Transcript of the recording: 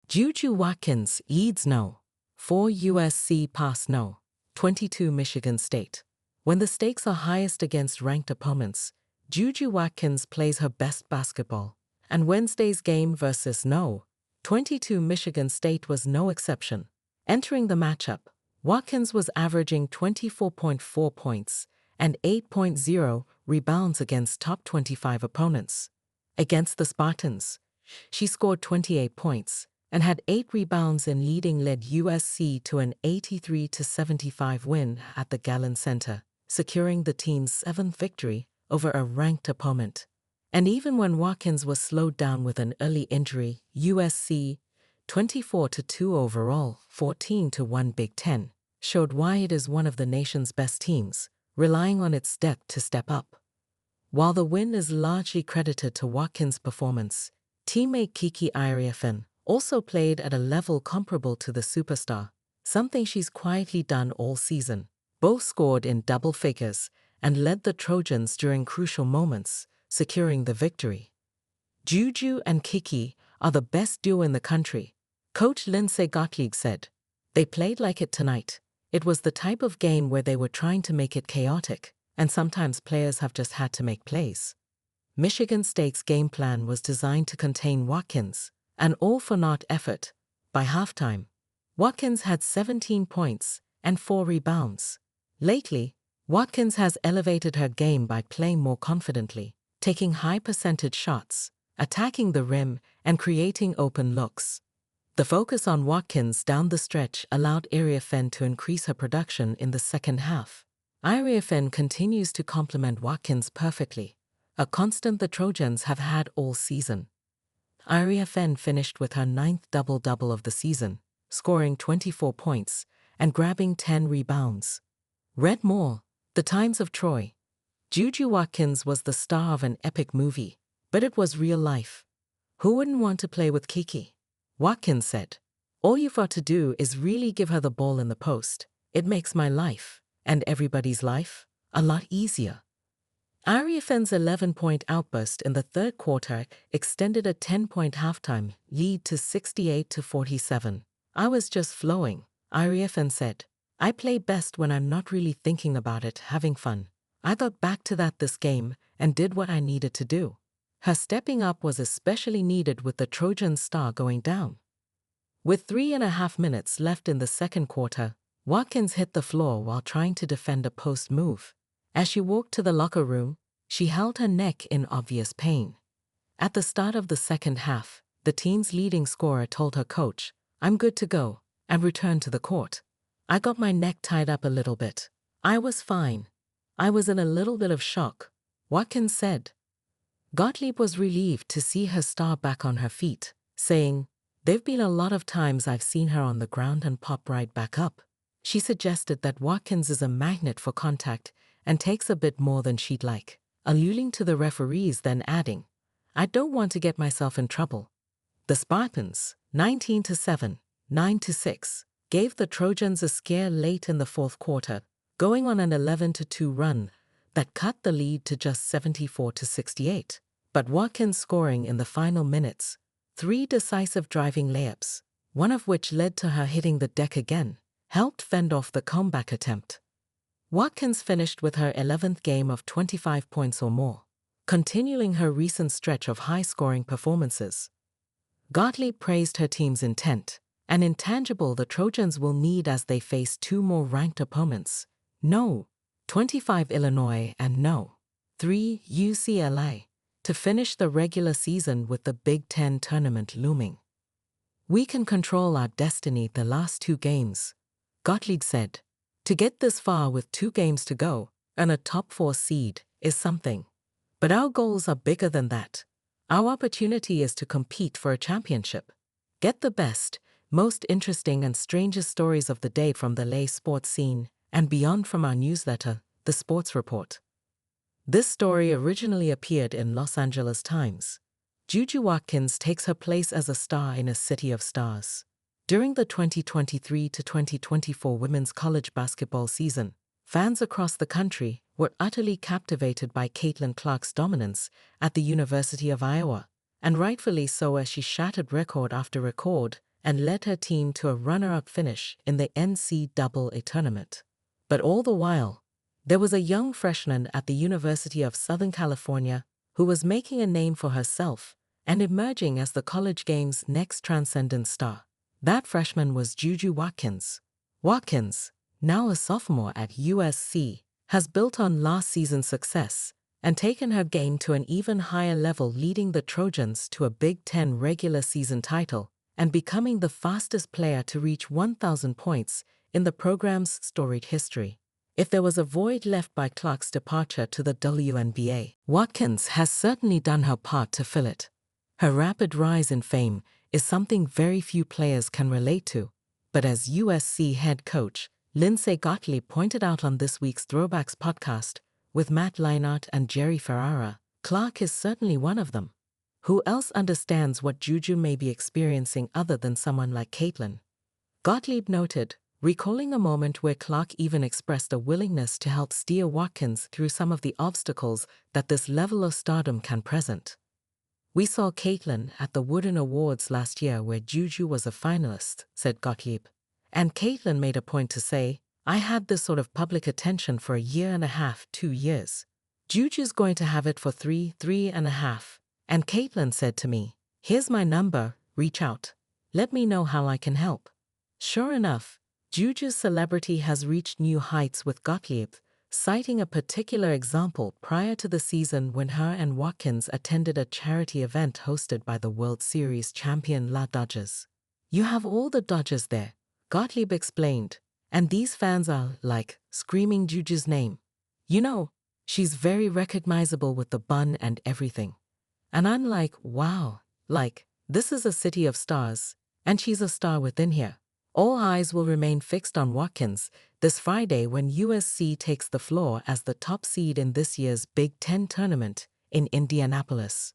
JuJu Watkins leads no. 4 USC pass no. 22 Michigan State. When the stakes are highest against ranked opponents, JuJu Watkins plays her best basketball. And Wednesday's game versus no. 22 Michigan State was no exception. Entering the matchup, Watkins was averaging 24.4 points and 8.0 rebounds against top 25 opponents. Against the Spartans, she scored 28 points and had 8 rebounds and led USC to an 83-75 win at the Gallon Center, securing the team's 7th victory over a ranked opponent. And even when Watkins was slowed down with an early injury, USC, 24-2 overall, 14-1 Big Ten, showed why it is one of the nation's best teams, relying on its depth to step up. While the win is largely credited to Watkins' performance, teammate Kiki Iriafen also played at a level comparable to the superstar, something she's quietly done all season. Both scored in double figures and led the Trojans during crucial moments, securing the victory. JuJu and Kiki are the best duo in the country, Coach Lindsay Gottlieb said. They played like it tonight. It was the type of game where they were trying to make it chaotic, and sometimes players have just had to make plays. Michigan State's game plan was designed to contain Watkins, an all-for-naught effort. By halftime, Watkins had 17 points and 4 rebounds. Lately, Watkins has elevated her game by playing more confidently, taking high-percentage shots, attacking the rim, and creating open looks. The focus on Watkins down the stretch allowed Iriafen to increase her production in the second half. Iriafen continues to complement Watkins perfectly, a constant the Trojans have had all season. Iriafen finished with her 9th double-double of the season, scoring 24 points and grabbing 10 rebounds. Read more, The Times of Troy. JuJu Watkins was the star of an epic movie, but it was real life. Who wouldn't want to play with Kiki? Watkins said, "All you've got to do is really give her the ball in the post. It makes my life, and everybody's life, a lot easier." Iriafen's 11-point outburst in the third quarter extended a 10-point halftime lead to 68-47. "I was just flowing," Iriafen said. "I play best when I'm not really thinking about it, having fun. I got back to that this game and did what I needed to do." Her stepping up was especially needed with the Trojan star going down. With 3.5 minutes left in the second quarter, Watkins hit the floor while trying to defend a post move. As she walked to the locker room, she held her neck in obvious pain. At the start of the second half, the team's leading scorer told her coach, "I'm good to go," and returned to the court. "I got my neck tied up a little bit. I was fine. I was in a little bit of shock," Watkins said. Gottlieb was relieved to see her star back on her feet, saying, "There've been a lot of times I've seen her on the ground and pop right back up." She suggested that Watkins is a magnet for contact and takes a bit more than she'd like, alluding to the referees, then adding, "I don't want to get myself in trouble." The Spartans, 19-7, 9-6, gave the Trojans a scare late in the fourth quarter, going on an 11-2 run that cut the lead to just 74-68. But Watkins scoring in the final minutes, 3 decisive driving layups, one of which led to her hitting the deck again, helped fend off the comeback attempt. Watkins finished with her 11th game of 25 points or more, continuing her recent stretch of high-scoring performances. Gottlieb praised her team's intent, an intangible the Trojans will need as they face 2 more ranked opponents. No. 25 Illinois and no. 3 UCLA, to finish the regular season with the Big Ten tournament looming. "We can control our destiny the last 2 games," Gottlieb said. "To get this far with 2 games to go and a top 4 seed is something. But our goals are bigger than that. Our opportunity is to compete for a championship." Get the best, most interesting and strangest stories of the day from the LA sports scene and beyond from our newsletter, The Sports Report. This story originally appeared in Los Angeles Times. JuJu Watkins takes her place as a star in a city of stars. During the 2023-2024 women's college basketball season, fans across the country were utterly captivated by Caitlin Clark's dominance at the University of Iowa, and rightfully so, as she shattered record after record and led her team to a runner-up finish in the NCAA tournament. But all the while, there was a young freshman at the University of Southern California who was making a name for herself and emerging as the college game's next transcendent star. That freshman was JuJu Watkins. Watkins, now a sophomore at USC, has built on last season's success and taken her game to an even higher level, leading the Trojans to a Big Ten regular season title and becoming the fastest player to reach 1,000 points in the program's storied history. If there was a void left by Clark's departure to the WNBA, Watkins has certainly done her part to fill it. Her rapid rise in fame is something very few players can relate to, but as USC head coach Lindsay Gottlieb pointed out on this week's Throwbacks podcast with Matt Leinart and Jerry Ferrara, Clark is certainly one of them. Who else understands what JuJu may be experiencing other than someone like Caitlin? Gottlieb noted, recalling a moment where Clark even expressed a willingness to help steer Watkins through some of the obstacles that this level of stardom can present. "We saw Caitlin at the Wooden Awards last year where JuJu was a finalist," said Gottlieb. "And Caitlin made a point to say, I had this sort of public attention for a year and a half, 2 years. JuJu's going to have it for 3.5. And Caitlin said to me, here's my number, reach out. Let me know how I can help." Sure enough, JuJu's celebrity has reached new heights, with Gottlieb citing a particular example prior to the season when her and Watkins attended a charity event hosted by the World Series champion La Dodgers. "You have all the Dodgers there," Gottlieb explained, "and these fans are, like, screaming JuJu's name. You know, she's very recognizable with the bun and everything. And I'm like, wow, like, this is a city of stars, and she's a star within here." All eyes will remain fixed on Watkins this Friday when USC takes the floor as the top seed in this year's Big Ten tournament in Indianapolis.